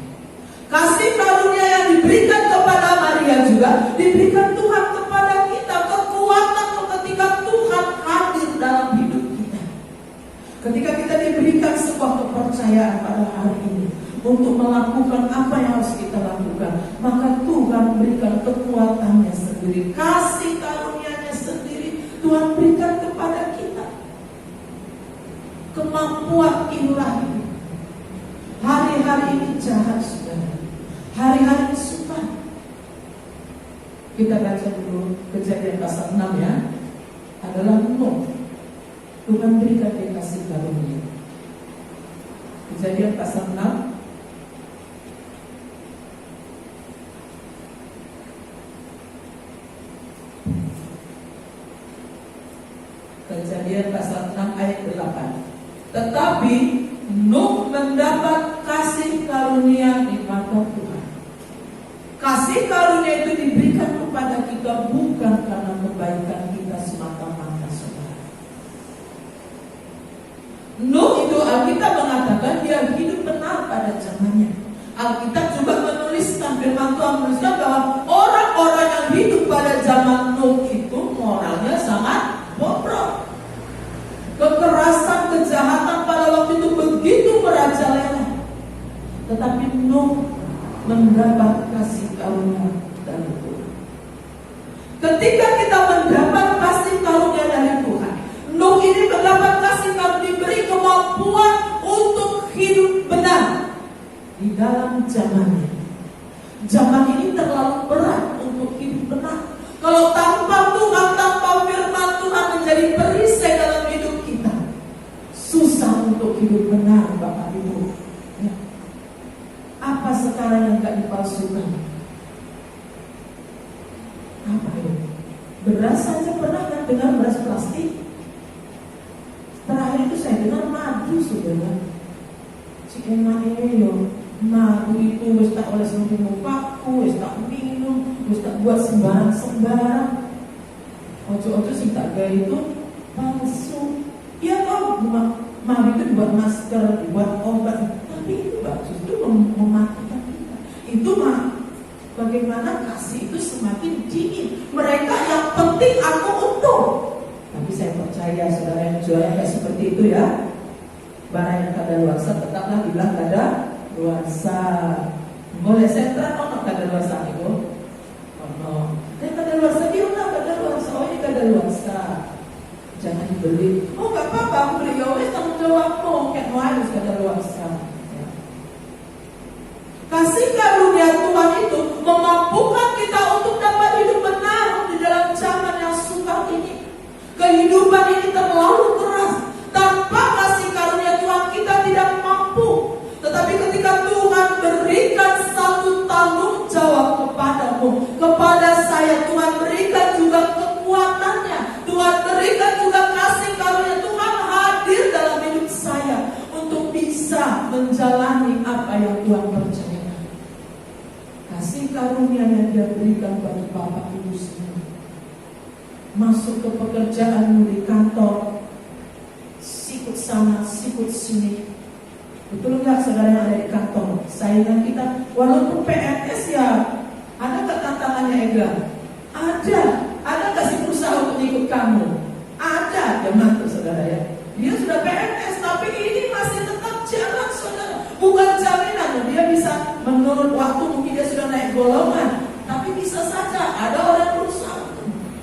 Kasih karunia yang diberikan kepada Maria juga diberikan Tuhan kepada kita. Kekuatan ketika Tuhan hadir dalam hidup kita. Ketika kita diberikan sebuah kepercayaan pada hari ini untuk melakukan apa yang harus kita lakukan, maka Tuhan berikan kekuatannya sendiri, kasih karunia-Nya sendiri Tuhan berikan kepada kita. Kemampuan ilahi. Hari-hari ini jahat saudara, hari-hari ini sukar. Kita baca dulu Kejadian pasal 6 ya. Adalah Nuh. Tuhan berikan dia kasih karunia. Kejadian pasal 6 Kejadian pasal 6 ayat 8. Tetapi Nuh mendapat kasih karunia di mata Tuhan. Kasih karunia itu diberikan kepada kita bukan karena kebaikan kita semata-mata saudara. Nuh itu Alkitab mengatakan dia hidup benar pada zamannya. Alkitab juga menuliskan, firman Tuhan menuliskan bahwa orang-orang yang hidup pada zaman Nuh itu moralnya sangat bobrok. Kekerasan, kejahatan pada waktu itu begitu merajalela. Tetapi Nuh mendapat kasih karunia dari Tuhan. Ketika kita mendapat kasih karunia dari Tuhan, Nuh ini mendapat kasih karunia, diberi kemampuan untuk hidup benar di dalam zamannya. Zaman ini terlalu berat untuk hidup benar. Kalau tanpa Tuhan, tanpa firman Tuhan menjadi perisai dalam hidup kita, susah untuk hidup benar Bapak Ibu. Ya. Apa sekarang yang gak dipalsukan? Apa itu? Beras saja pernah kan dengar beras plastik? Terakhir itu saya dengar madu saudara. Si enak ini yo, madu itu wis tak oleh sampai mukaku, wis tak minum, wis tak buat sembarang. Ojo-ojo sing tak gaya itu palsu. Ya kok madu itu dibuat masker, dibuat obat, tapi itu justru mematikan kita. Itu mah bagaimana kasih itu semakin dingin. Mereka yang penting aku untung. Tapi saya percaya jualan kayak seperti itu ya. Barang yang kadaluarsa tetaplah dibilang kadaluarsa. Boleh sentra ono kadaluarsa itu. Ono. Dan kadaluarsa dia udah kadaluarsa. Oh ini kadaluarsa. Jangan dibeli. Oh nggak apa-apa, aku beli. Ya wes tanggung jawabmu. Kayak mau harus kadaluarsa. Ya. Kasih karunia Tuhan itu memampukan kita untuk dapat hidup benar di dalam zaman yang sukar ini. Kehidupan ini terlalu keras. Tanpa kasih karunia Tuhan kita tidak mampu. Tetapi ketika Tuhan berikan satu tanggung jawab kepadamu, kepada saya, Tuhan berikan juga kekuatannya, Tuhan berikan juga kasih karunia, Tuhan hadir dalam hidup saya untuk bisa menjalani apa yang Tuhan percayakan. Kasih karunia yang Dia berikan bagi Bapak Ibu semua. Masuk ke pekerjaanmu di kantor, sikut sana, sikut sini. Betul nggak saudara yang ada di kantor? Saingan kita, walaupun PNS ya, ada nggak tantangannya Ega? Ada nggak sih berusaha untuk ikut kamu? Ada, jangan tuh saudara ya. Dia sudah PNS, tapi ini masih tetap jalan saudara. Bukan jaminan, dia bisa menurut waktu mungkin dia sudah naik golongan, tapi bisa saja ada orang berusaha.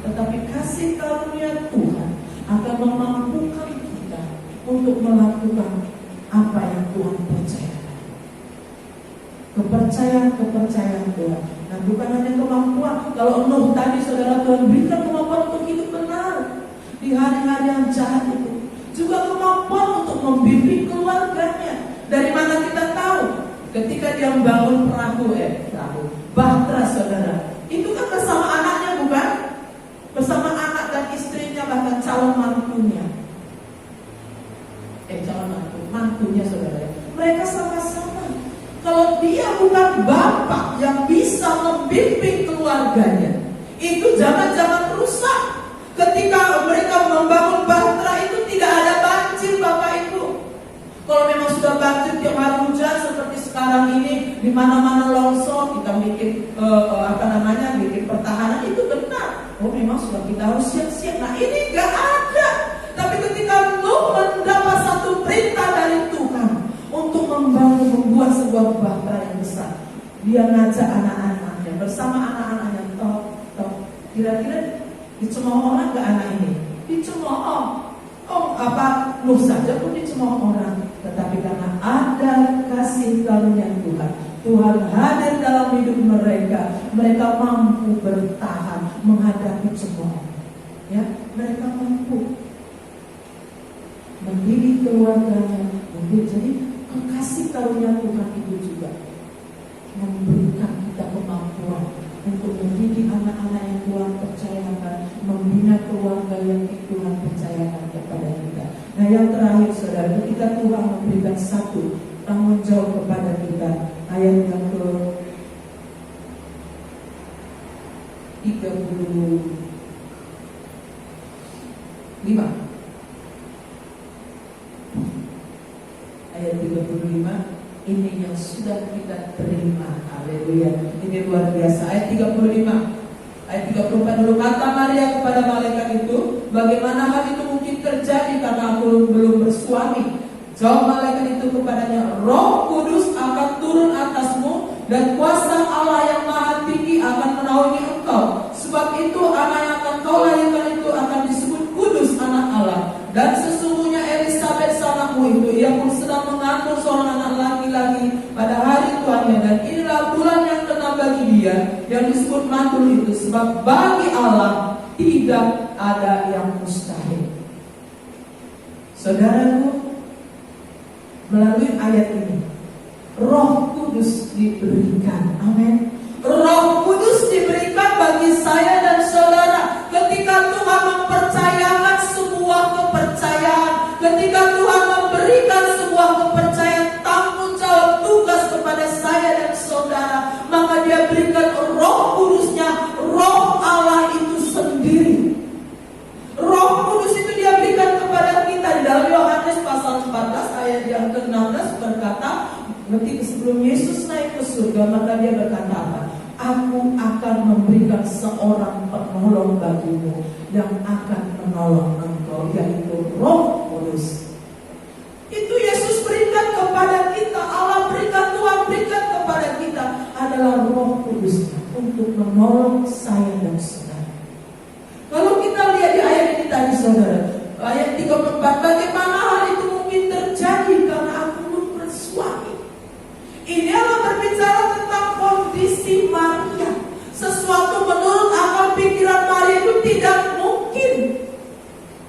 Tetapi kasih karunia Tuhan akan memampukan kita untuk melakukan apa yang Tuhan percayakan. Kepercayaan Tuhan. Nah bukan hanya kemampuan. Kalau Nuh tadi saudara, Tuhan berikan kemampuan untuk hidup benar di hari-hari yang jahat itu. Juga kemampuan untuk membimbing keluarganya. Dari mana kita tahu? Ketika dia membangun perahu, bahtera saudara. Itu kan bersama anaknya bukan? Bersama anak dan istrinya, bahkan calon mantunya. Mantunya saudara. Mereka sama-sama. Kalau dia bukan bapak yang bisa membimbing keluarganya, itu zaman-zaman rusak. Ketika mereka membangun bahtera itu tidak ada banjir Bapak Ibu. Kalau memang sudah banjir tiap hari hujan seperti sekarang ini, di mana-mana longsor, kita bikin bikin pertahanan, itu benar. Oh memang sudah kita harus siap-siap. Nah ini nggak ada. Tapi ketika Nuh mendapat satu perintah dari Tuhan untuk membuat sebuah bahtera yang besar, dia ngajak anak-anaknya bersama anak-anaknya. Kira-kira dicemooh orang nggak anak ini? Dicemooh. Nuh saja pun dicemooh orang. Tetapi karena ada kasih karunia Tuhan, Tuhan hadir dalam hidup mereka. Mereka mampu bertahan menghadapi cemooh. Ya, mereka mampu mendidik keluarganya. Jadi kasih karunia Tuhan itu juga memberikan kita kemampuan untuk mendidik anak-anak yang Tuhan percayakan, membina keluarga yang Tuhan percayakan kepada kita. Nah yang terakhir saudara, ketika Tuhan memberikan satu tanggung jawab kepada kita, ayat yang ke 35. Ayat 35, ini yang sudah kita terima. Haleluya. Ini luar biasa. Ayat 35. Ayat 34 dulu, kata Maria kepada malaikat itu, bagaimana hal itu mungkin terjadi karena aku belum bersuami? Jawab malaikat itu kepadanya, Roh Kudus akan turun atasmu dan kuasa Allah yang Maha Tinggi akan menaungi engkau. Sebab itu anak yang akan kau lahirkan itu akan disebut Kudus, anak Allah. Dan sesungguhnya Elisabet sanakmu itu, ia pun sedang mengandung seorang anak laki-laki pada hari tuannya, dan inilah bulan yang kena bagi dia yang disebut mantul itu, sebab bagi Allah tidak ada yang mustahil. Saudaraku, melalui ayat ini Roh Kudus diberikan. Amin. Roh Kudus diberikan bagi saya dan saudara ketika Tuhan mempercayakan sebuah kepercayaan, ketika Tuhan memberikan sebuah kepercayaan, tanggung jawab, tugas kepada saya dan saudara, maka Dia berikan Roh Kudusnya, Roh Allah itu sendiri. Roh Kudus itu Dia berikan kepada kita. Di dalam Yohanes pasal 14 ayat yang ke-16 berkata, ketika sebelum Yesus naik ke surga, maka Dia berkata apa? Aku akan memberikan seorang penolong bagimu yang akan menolong engkau, yaitu Roh Kudus. Itu Yesus berikan kepada kita, Allah berikan, Tuhan berikan kepada kita adalah Roh Kudus untuk menolong saya dan saudara. Kalau kita lihat di ayat ini tadi saudara, ayat 34, bagaimana hal itu mungkin terjadi karena aku belum bersuami. Ini adalah berbicara tentang kondisi Maria. Sesuatu menurut akal pikiran Maria itu tidak mungkin.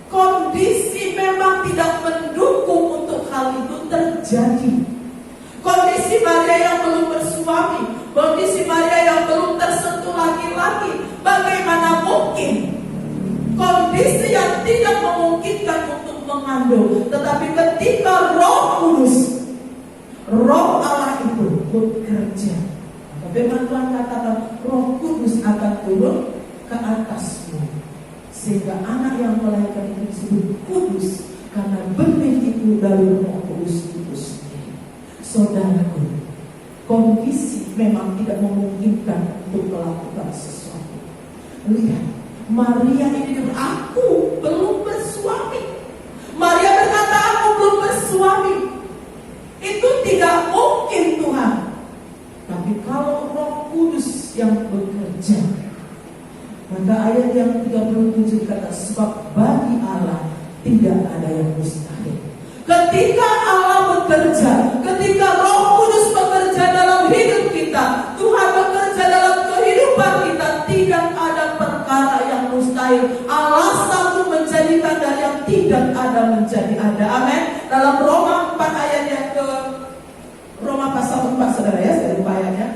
Kondisi memang tidak mendukung untuk hal itu terjadi. Kondisi Maria yang belum bersuami, kondisi Maria yang belum tersentuh laki-laki, bagaimana mungkin? Kondisi yang tidak memungkinkan untuk mengandung. Tetapi ketika Roh Kudus, Roh Allah itu bekerja, firman Tuhan katakan Roh Kudus akan turun ke atasmu, sehingga anak yang melahirkan itu disebut kudus, karena benih itu dari Roh Kudus itu sendiri. Saudaraku, kondisi memang tidak memungkinkan untuk melakukan sesuatu. Lihat, Maria ini, aku belum bersuami. Maria berkata, aku belum bersuami. Itu tidak mungkin Tuhan. Tapi kalau Roh Kudus yang bekerja, maka ayat yang 37 kata, sebab bagi Allah tidak ada yang mustahil. Ketika Allah bekerja, ketika Roh Kudus bekerja dalam hidup kita, Tuhan bekerja dalam kehidupan kita, tidak ada perkara yang mustahil. Allah sanggup menjadikan dari yang tidak ada menjadi ada. Amin. Dalam Roma 4 ayat yang ke Roma pasal 4 saudara ya, saya lupa ayatnya.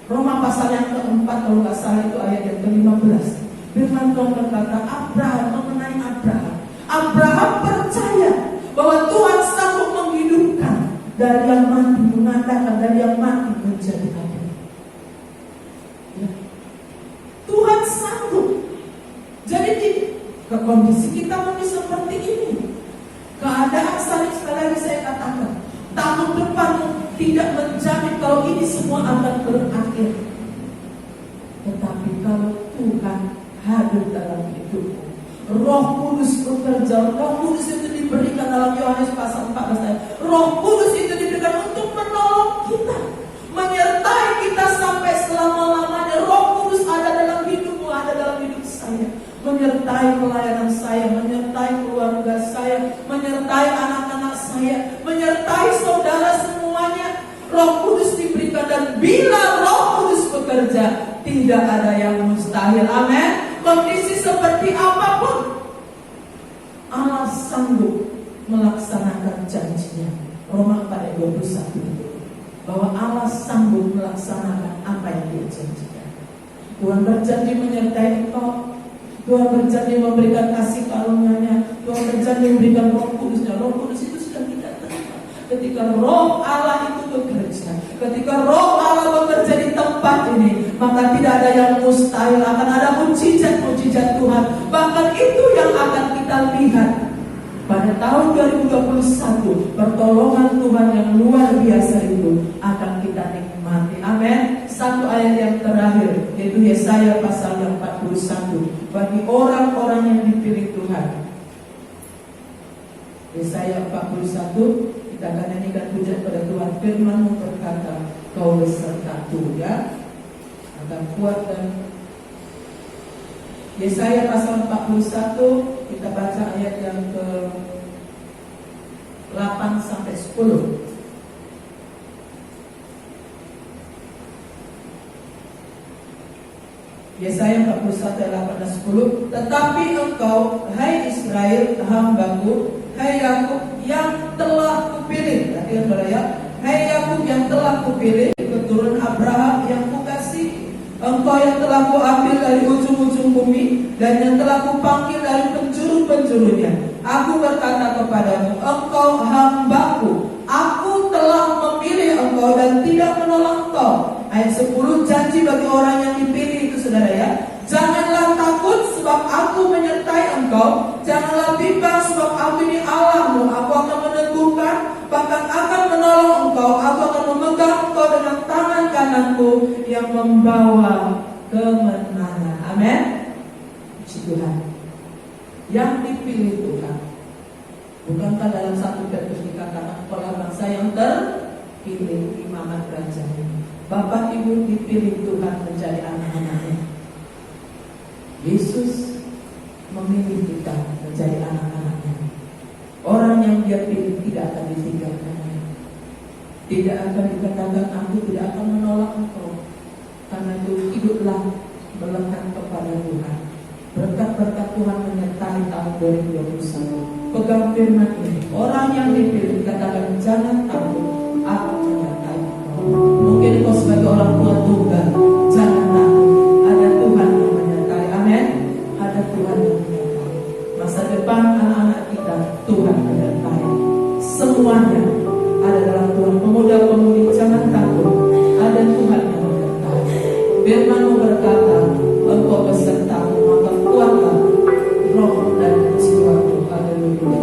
Roma pasal yang keempat kalau nggak salah itu ayat yang ke-15. Firman Tuhan berkata, Abraham, mengenai Abraham, Abraham percaya bahwa Tuhan sanggup menghidupkan dari yang mati, mengatakan dari yang mati menjadi ada. Ya. Tuhan sanggup. Jadi ke kondisi kita mungkin seperti ini. Keadaan sekali lagi saya katakan, tahun depan tidak menjamin kalau ini semua akan berakhir. Tetapi kalau Tuhan hadir dalam hidupmu, Roh Kudus bekerja. Roh Kudus itu diberikan dalam Yohanes pasal 14. Roh Kudus itu diberikan untuk menolong kita, menyertai kita sampai selama-lamanya. Roh Kudus ada dalam hidupmu, ada dalam hidup saya, menyertai pelayanan saya, menyertai keluarga saya, menyertai anak-anak saya, menyertai saudara semuanya. Roh Kudus diberikan, dan bila Roh Kudus bekerja, tidak ada yang mustahil. Amin. Kondisi seperti apapun, Allah sanggup melaksanakan janjinya. Roma 4 ayat 21 itu, bahwa Allah sanggup melaksanakan apa yang Dia janjikan. Tuhan berjanji menyertai engkau. Tuhan berjanji memberikan kasih karunia-Nya. Tuhan berjanji memberikan Roh Kudus-Nya. Roh Kudus itu sudah kita terima. Ketika Roh Allah itu bekerja, ketika Roh Allah bekerja di tempat ini, maka tidak ada yang mustahil. Akan ada mujizat-mujizat Tuhan. Bahkan itu yang akan kita lihat pada tahun 2021. Pertolongan Tuhan yang luar biasa itu akan kita nikmati. Amin. Satu ayat yang terakhir, yaitu Yesaya pasal yang 41. Bagi orang-orang yang dipilih Tuhan, Yesaya 41, kita akan nyanyikan pujian pada Tuhan. Firman-Mu berkata, Kau besertaku, ya, akan kuat. Dan Yesaya pasal 41, kita baca ayat yang ke 8 sampai 10. Yesaya 41 ayat 8 dan 10. Tetapi engkau, hai Israel, hambaku, hai Yakub yang telah kupilih. Perhatikan saudara ya, hai Yakub yang telah kupilih, keturunan Abraham yang kukasihi. Engkau yang telah kuambil dari ujung-ujung bumi, dan yang telah kupanggil dari penjuru-penjurunya. Aku berkata kepadamu, engkau hambaku, aku telah memilih engkau dan tidak menolak engkau. Ayat 10, janji bagi orang yang dipilih itu saudara ya. Janganlah takut sebab aku menyertai engkau. Janganlah bimbang sebab aku ini Allahmu. Aku akan meneguhkan, bahkan akan menolong engkau. Aku akan memegang engkau dengan tangan kananku yang membawa kemenangan. Amin. Puji Tuhan. Yang dipilih Tuhan Bukankah dalam 1 Petrus dikatakan engkaulah bangsa yang terpilih, imamat kerajaan. Bapak Ibu dipilih Tuhan menjadi anak-anaknya. Yesus memilih kita menjadi anak-anaknya. Orang yang Dia pilih tidak akan ditinggalkannya. Tidak akan dikatakan aku tidak akan menolak engkau. Karena itu hiduplah melekat kepada Tuhan. Berkat-berkat Tuhan menyertai tahun 2021. Pegang firman ini. Orang yang dipilih katakan jangan takut, aku menyertai engkau. Mungkin kau sebagai orang tua tunggal, jangan takut. Ada Tuhan yang menyertai. Amin. Ada Tuhan yang menyertai. Masa depan anak-anak kita Tuhan menyertai. Semuanya ada dalam Tuhan. Pemuda-pemudi jangan takut. Ada Tuhan yang menyertai. Firman-Mu berkata, engkau besertaku, maka kuatlah roh dan jiwaku. Haleluya.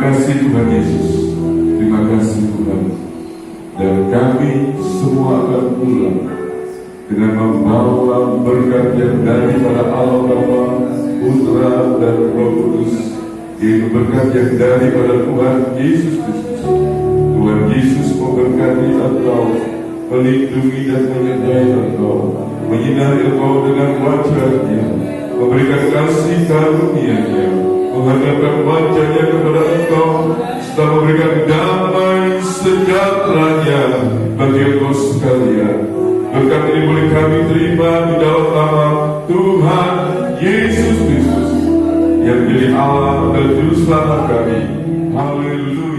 kasih Tuhan Yesus. Terima kasih Tuhan. Dan kami semua akan pulang dengan membawa berkat yang daripada Allah Bapa, Putra dan Roh Kudus, yaitu berkat yang daripada Tuhan Yesus Kristus. Tuhan Yesus memberkati engkau, melindungi dan menyertai engkau, menyinari engkau dengan wajah-Nya, memberikan kasih karunia-Nya, menghadapkan wajah-Nya kepada engkau, serta memberikan damai sejahtera-Nya bagi engkau sekalian. Berkat ini boleh kami terima di dalam nama Tuhan Yesus Kristus yang menjadi Allah dan Juru Selamat kami. Haleluya.